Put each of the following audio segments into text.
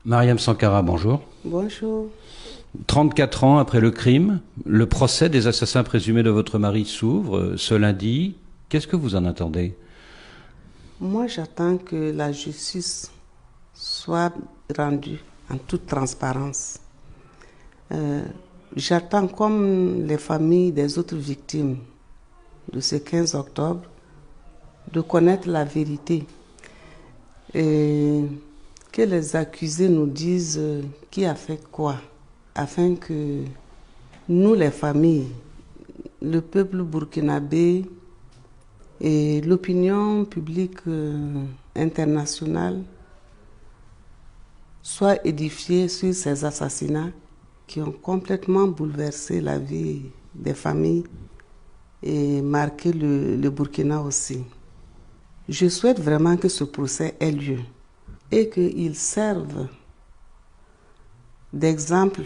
Mariam Sankara, bonjour. Bonjour. 34 ans après le crime, le procès des assassins présumés de votre mari s'ouvre ce lundi. Qu'est-ce que vous en attendez? Moi, j'attends que la justice soit rendue en toute transparence. J'attends, comme les familles des autres victimes de ce 15 octobre, de connaître la vérité et que les accusés nous disent qui a fait quoi, afin que nous, les familles, le peuple burkinabé et l'opinion publique internationale soient édifiés sur ces assassinats qui ont complètement bouleversé la vie des familles et marqué le Burkina aussi. Je souhaite vraiment que ce procès ait lieu et qu'il serve d'exemple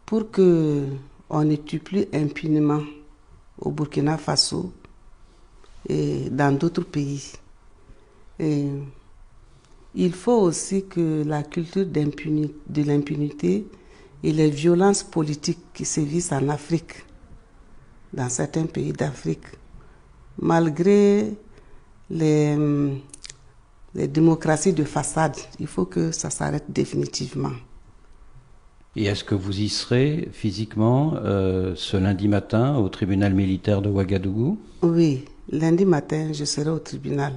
pour qu'on ne tue plus impunément au Burkina Faso et dans d'autres pays. Et il faut aussi que la culture de l'impunité et les violences politiques qui sévissent en Afrique, dans certains pays d'Afrique, malgré les démocraties de façade, il faut que ça s'arrête définitivement. Et est-ce que vous y serez physiquement ce lundi matin au tribunal militaire de Ouagadougou? Oui, lundi matin, je serai au tribunal.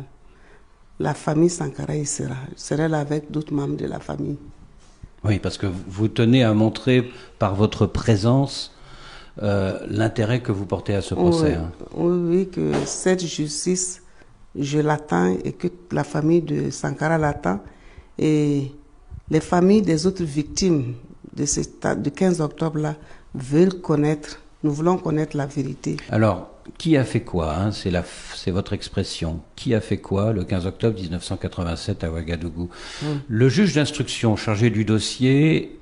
La famille Sankara y sera. Je serai là avec d'autres membres de la famille. Oui, parce que vous tenez à montrer par votre présence l'intérêt que vous portez à ce procès. Oui, que cette justice, je l'attends et que la famille de Sankara l'attend. Et les familles des autres victimes de 15 octobre-là veulent connaître, nous voulons connaître la vérité. Alors, qui a fait quoi, c'est votre expression. Qui a fait quoi le 15 octobre 1987 à Ouagadougou? Le juge d'instruction chargé du dossier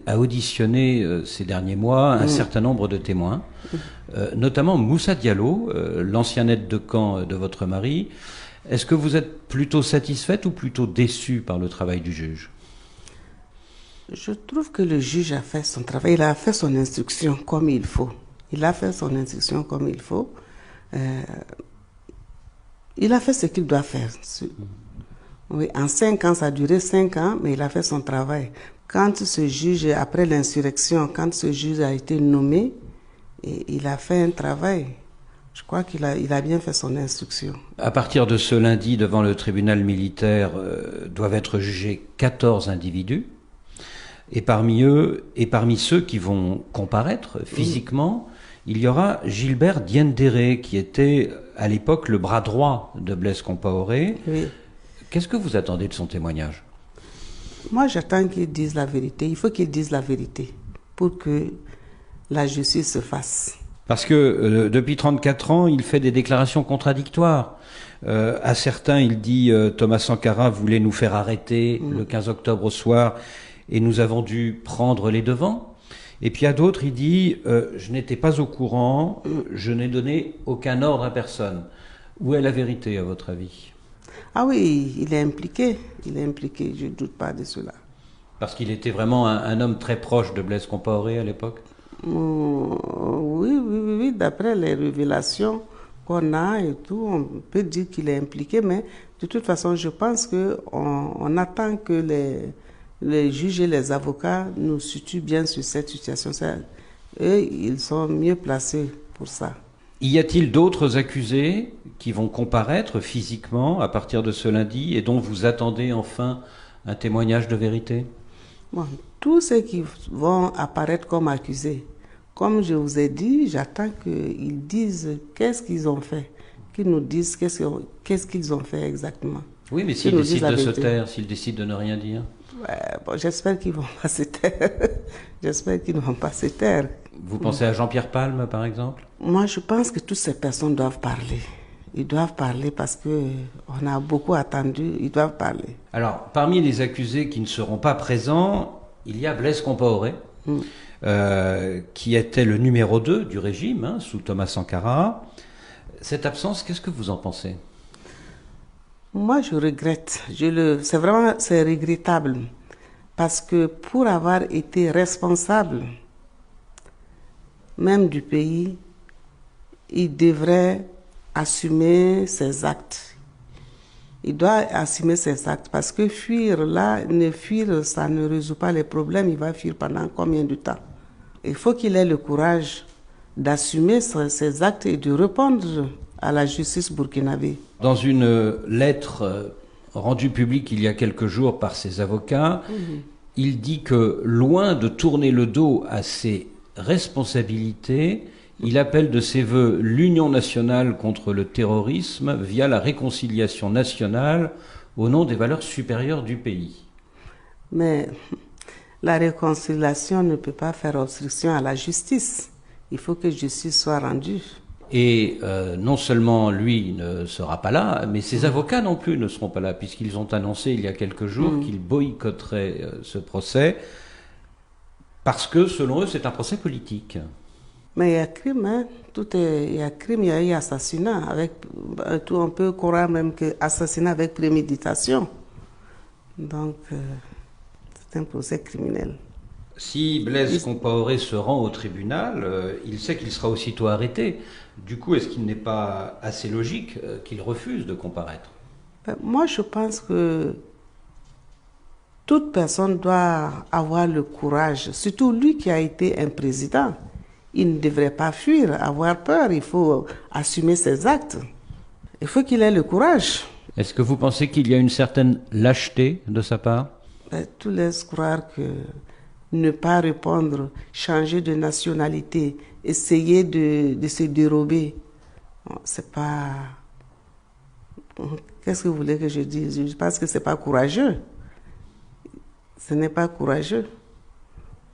a auditionné ces derniers mois un certain nombre de témoins, notamment Moussa Diallo, l'ancien aide de camp de votre mari. Est-ce que vous êtes plutôt satisfaite ou plutôt déçue par le travail du juge? Je trouve que le juge a fait son travail, il a fait son instruction comme il faut. Il a fait son instruction comme il faut. Il a fait ce qu'il doit faire. Oui, en 5 ans, ça a duré 5 ans, mais il a fait son travail. Quand ce juge, après l'insurrection, quand ce juge a été nommé, il a fait un travail. Je crois qu'il a bien fait son instruction. À partir de ce lundi, devant le tribunal militaire, doivent être jugés 14 individus. Et parmi eux, et parmi ceux qui vont comparaître physiquement, il y aura Gilbert Diendéré, qui était à l'époque le bras droit de Blaise Compaoré. Oui. Qu'est-ce que vous attendez de son témoignage? Moi, j'attends qu'il dise la vérité. Il faut qu'il dise la vérité pour que la justice se fasse. Parce que depuis 34 ans, il fait des déclarations contradictoires. À certains, il dit Thomas Sankara voulait nous faire arrêter le 15 octobre au soir et nous avons dû prendre les devants. Et puis à d'autres, il dit je n'étais pas au courant, je n'ai donné aucun ordre à personne. Où est la vérité, à votre avis? Ah oui, il est impliqué, je ne doute pas de cela. Parce qu'il était vraiment un homme très proche de Blaise Compaoré à l'époque? Oui, d'après les révélations qu'on a et tout, on peut dire qu'il est impliqué, mais de toute façon, je pense qu'on attend que les juges et les avocats nous situent bien sur cette situation. Eux, ils sont mieux placés pour ça. Y a-t-il d'autres accusés qui vont comparaître physiquement à partir de ce lundi et dont vous attendez enfin un témoignage de vérité? Bon, tous ceux qui vont apparaître comme accusés, comme je vous ai dit, j'attends qu'ils disent qu'est-ce qu'ils ont fait, qu'ils nous disent qu'est-ce qu'ils ont fait exactement. Oui, mais s'ils décident de se taire, s'ils décident de ne rien dire? Bon, j'espère qu'ils ne vont pas se taire. J'espère qu'ils ne vont pas se taire. Vous pensez à Jean-Pierre Palme, par exemple? Moi, je pense que toutes ces personnes doivent parler. Ils doivent parler parce qu'on a beaucoup attendu, ils doivent parler. Alors, parmi les accusés qui ne seront pas présents, il y a Blaise Compaoré, qui était le numéro 2 du régime, hein, sous Thomas Sankara. Cette absence, qu'est-ce que vous en pensez? Moi, je regrette. C'est regrettable. Parce que pour avoir été responsable, même du pays, il devrait assumer ses actes. Il doit assumer ses actes parce que fuir, ça ne résout pas les problèmes. Il va fuir pendant combien de temps? Il faut qu'il ait le courage d'assumer ses actes et de répondre à la justice burkinabé. Dans une lettre rendue publique il y a quelques jours par ses avocats, il dit que loin de tourner le dos à ses responsabilités, il appelle de ses vœux l'union nationale contre le terrorisme via la réconciliation nationale au nom des valeurs supérieures du pays. Mais la réconciliation ne peut pas faire obstruction à la justice. Il faut que justice soit rendue. Et non seulement lui ne sera pas là, mais ses avocats non plus ne seront pas là, puisqu'ils ont annoncé il y a quelques jours qu'ils boycotteraient ce procès, parce que selon eux c'est un procès politique. Mais il y a crime, hein. Il y a crime, il y a eu assassinat. On peut croire même que assassinat avec préméditation. Donc, c'est un procès criminel. Si Blaise Compaoré se rend au tribunal, il sait qu'il sera aussitôt arrêté. Du coup, est-ce qu'il n'est pas assez logique qu'il refuse de comparaître? Moi, je pense que toute personne doit avoir le courage, surtout lui qui a été un président. Il ne devrait pas fuir, avoir peur, il faut assumer ses actes. Il faut qu'il ait le courage. Est-ce que vous pensez qu'il y a une certaine lâcheté de sa part? Tout laisse croire que ne pas répondre, changer de nationalité, essayer de se dérober, c'est pas... Qu'est-ce que vous voulez que je dise? Je pense que c'est pas courageux. Ce n'est pas courageux.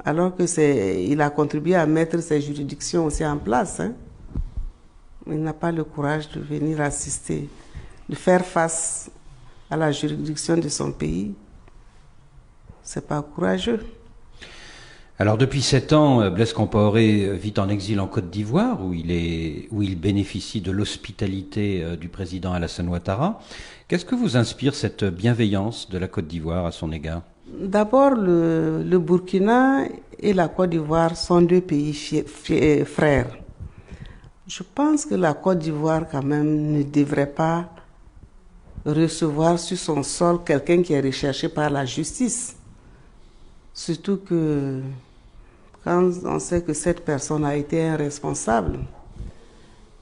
Alors il a contribué à mettre ces juridictions aussi en place. Hein. Il n'a pas le courage de venir assister, de faire face à la juridiction de son pays. C'est pas courageux. Alors depuis 7 ans, Blaise Compaoré vit en exil en Côte d'Ivoire, où il bénéficie de l'hospitalité du président Alassane Ouattara. Qu'est-ce que vous inspire cette bienveillance de la Côte d'Ivoire à son égard? D'abord, le Burkina et la Côte d'Ivoire sont deux pays frères. Je pense que la Côte d'Ivoire, quand même, ne devrait pas recevoir sur son sol quelqu'un qui est recherché par la justice. Surtout que quand on sait que cette personne a été un responsable.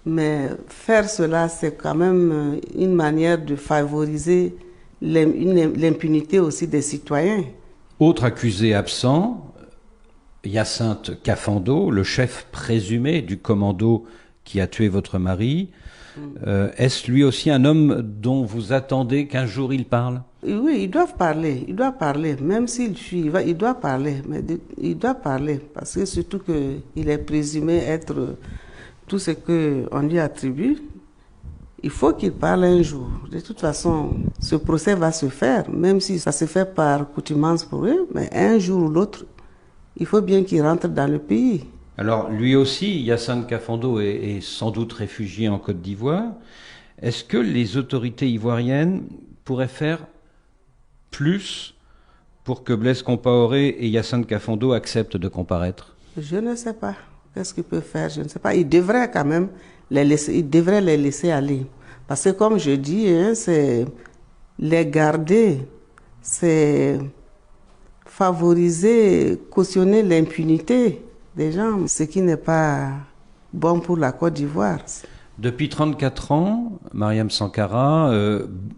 Mais faire cela, c'est quand même une manière de favoriser l'impunité aussi des citoyens. Autre accusé absent, Hyacinthe Kafando, le chef présumé du commando qui a tué votre mari. Est-ce lui aussi un homme dont vous attendez qu'un jour il parle? Oui, ils doivent parler, même s'il fuit, il doit parler, mais il doit parler, parce que surtout qu'il est présumé être tout ce qu'on lui attribue. Il faut qu'il parle un jour. De toute façon, ce procès va se faire, même si ça se fait par coutumance pour eux, mais un jour ou l'autre, il faut bien qu'il rentre dans le pays. Alors, lui aussi, Hyacinthe Kafando est sans doute réfugié en Côte d'Ivoire. Est-ce que les autorités ivoiriennes pourraient faire plus pour que Blaise Compaoré et Hyacinthe Kafando acceptent de comparaître? Je ne sais pas. Qu'est-ce qu'il peut faire? Je ne sais pas. Il devrait quand même les laisser aller. Parce que comme je dis, hein, c'est les garder, c'est favoriser, cautionner l'impunité des gens, ce qui n'est pas bon pour la Côte d'Ivoire. Depuis 34 ans, Mariam Sankara,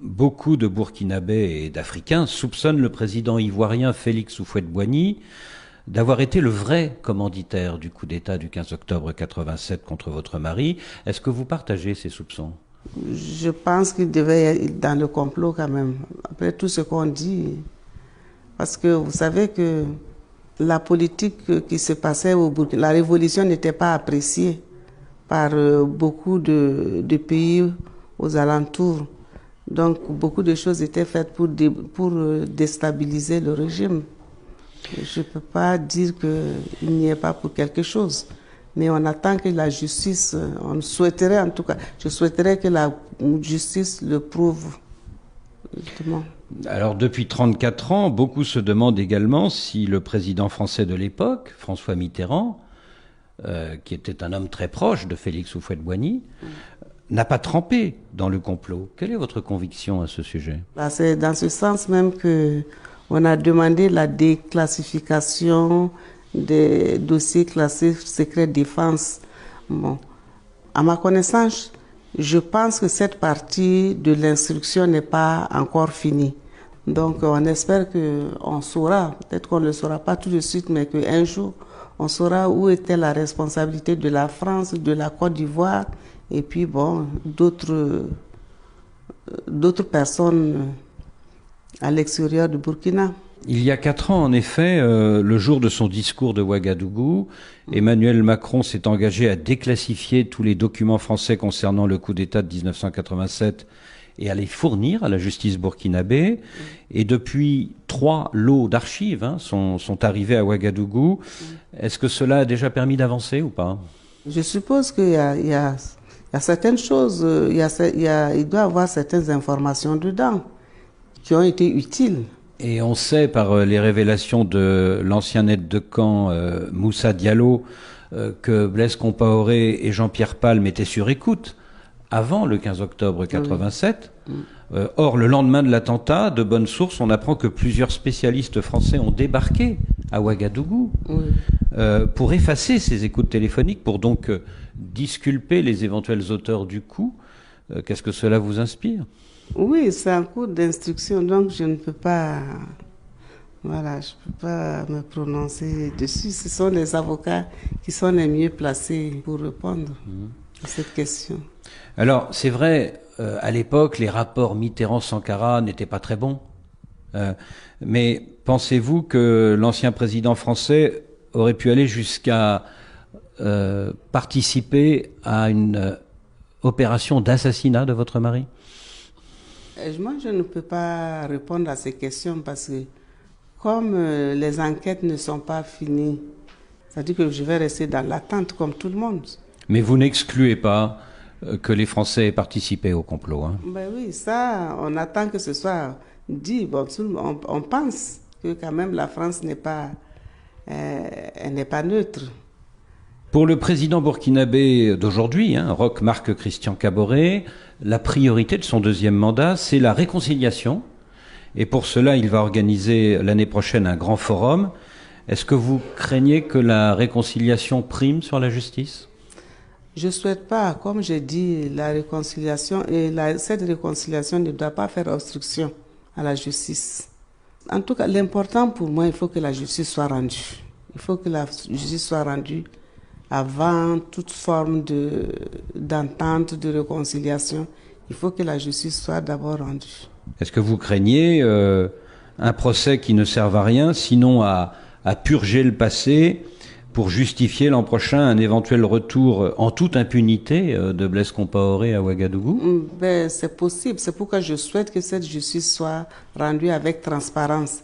beaucoup de Burkinabés et d'Africains soupçonnent le président ivoirien Félix Houphouët-Boigny d'avoir été le vrai commanditaire du coup d'État du 15 octobre 87 contre votre mari. Est-ce que vous partagez ces soupçons? Je pense qu'il devait être dans le complot quand même, après tout ce qu'on dit. Parce que vous savez que la politique qui se passait au Burkina, la révolution n'était pas appréciée par beaucoup de pays aux alentours. Donc beaucoup de choses étaient faites pour déstabiliser le régime. Je ne peux pas dire qu'il n'y est pas pour quelque chose. Mais on attend que la justice, on souhaiterait en tout cas, je souhaiterais que la justice le prouve. justement. Alors depuis 34 ans, beaucoup se demandent également si le président français de l'époque, François Mitterrand, qui était un homme très proche de Félix Houphouët-Boigny, n'a pas trempé dans le complot. Quelle est votre conviction à ce sujet? C'est dans ce sens même que on a demandé la déclassification des dossiers classés secret défense. Bon, à ma connaissance, je pense que cette partie de l'instruction n'est pas encore finie. Donc on espère qu'on saura, peut-être qu'on ne le saura pas tout de suite, mais qu'un jour, on saura où était la responsabilité de la France, de la Côte d'Ivoire, et puis bon, d'autres personnes à l'extérieur du Burkina. Il y a 4 ans, en effet, le jour de son discours de Ouagadougou, Emmanuel Macron s'est engagé à déclassifier tous les documents français concernant le coup d'État de 1987 et à les fournir à la justice burkinabé. Et depuis 3 lots d'archives sont arrivés à Ouagadougou. Est-ce que cela a déjà permis d'avancer ou pas? Je suppose qu'il y a certaines choses, il doit y avoir certaines informations dedans qui ont été utiles. Et on sait par les révélations de l'ancien aide de camp Moussa Diallo que Blaise Compaoré et Jean-Pierre Palme étaient sur écoute avant le 15 octobre 87. Or, le lendemain de l'attentat, de bonnes sources, on apprend que plusieurs spécialistes français ont débarqué à Ouagadougou pour effacer ces écoutes téléphoniques, pour donc disculper les éventuels auteurs du coup. Qu'est-ce que cela vous inspire? Oui, c'est un cours d'instruction, donc je ne peux pas, voilà, je peux pas me prononcer dessus. Ce sont les avocats qui sont les mieux placés pour répondre à cette question. Alors, c'est vrai, à l'époque, les rapports Mitterrand-Sankara n'étaient pas très bons. Mais pensez-vous que l'ancien président français aurait pu aller jusqu'à participer à une opération d'assassinat de votre mari? Moi, je ne peux pas répondre à ces questions parce que comme les enquêtes ne sont pas finies, c'est-à-dire que je vais rester dans l'attente comme tout le monde. Mais vous n'excluez pas que les Français aient participé au complot, hein? Ben oui, ça, on attend que ce soit dit. Bon, on pense que quand même la France n'est pas neutre. Pour le président burkinabé d'aujourd'hui, Roch Marc Christian Kaboré, la priorité de son deuxième mandat, c'est la réconciliation. Et pour cela, il va organiser l'année prochaine un grand forum. Est-ce que vous craignez que la réconciliation prime sur la justice? Je ne souhaite pas, comme j'ai dit, la réconciliation, et cette réconciliation ne doit pas faire obstruction à la justice. En tout cas, l'important pour moi, il faut que la justice soit rendue. Il faut que la justice soit rendue avant toute forme d'entente, de réconciliation. Il faut que la justice soit d'abord rendue. Est-ce que vous craignez un procès qui ne serve à rien, sinon à purger le passé pour justifier l'an prochain un éventuel retour en toute impunité de Blaise Compaoré à Ouagadougou? Ben, c'est possible. C'est pourquoi je souhaite que cette justice soit rendue avec transparence.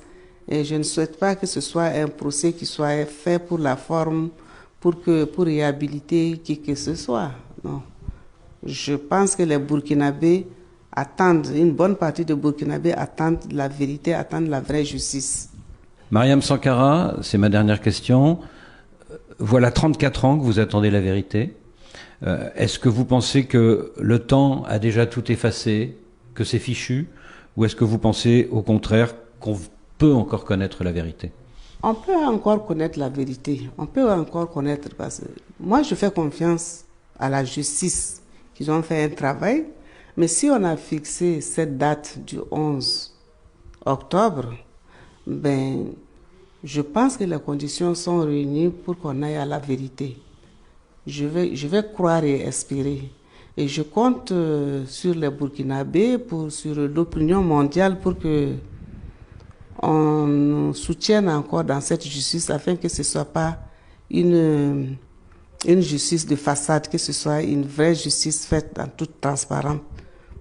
Et je ne souhaite pas que ce soit un procès qui soit fait pour la forme, pour réhabiliter qui que ce soit. Non. Je pense que les Burkinabés attendent, une bonne partie des Burkinabés attendent la vérité, attendent la vraie justice. Mariam Sankara, c'est ma dernière question. Voilà 34 ans que vous attendez la vérité. Est-ce que vous pensez que le temps a déjà tout effacé, que c'est fichu, ou est-ce que vous pensez au contraire qu'on peut encore connaître la vérité? On peut encore connaître la vérité. On peut encore connaître parce que moi je fais confiance à la justice qu'ils ont fait un travail. Mais si on a fixé cette date du 11 octobre, ben je pense que les conditions sont réunies pour qu'on aille à la vérité. Je vais croire et espérer. Et je compte sur les Burkinabés, sur l'opinion mondiale pour que on nous soutienne encore dans cette justice afin que ce ne soit pas une justice de façade, que ce soit une vraie justice faite en toute transparence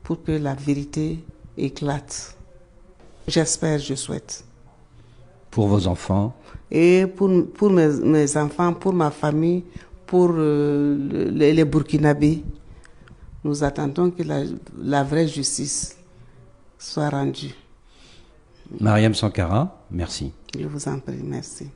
pour que la vérité éclate. J'espère, je souhaite. Pour vos enfants? Et pour mes enfants, pour ma famille, pour les Burkinabés. Nous attendons que la vraie justice soit rendu. Mariam Sankara, merci. Je vous en prie, merci.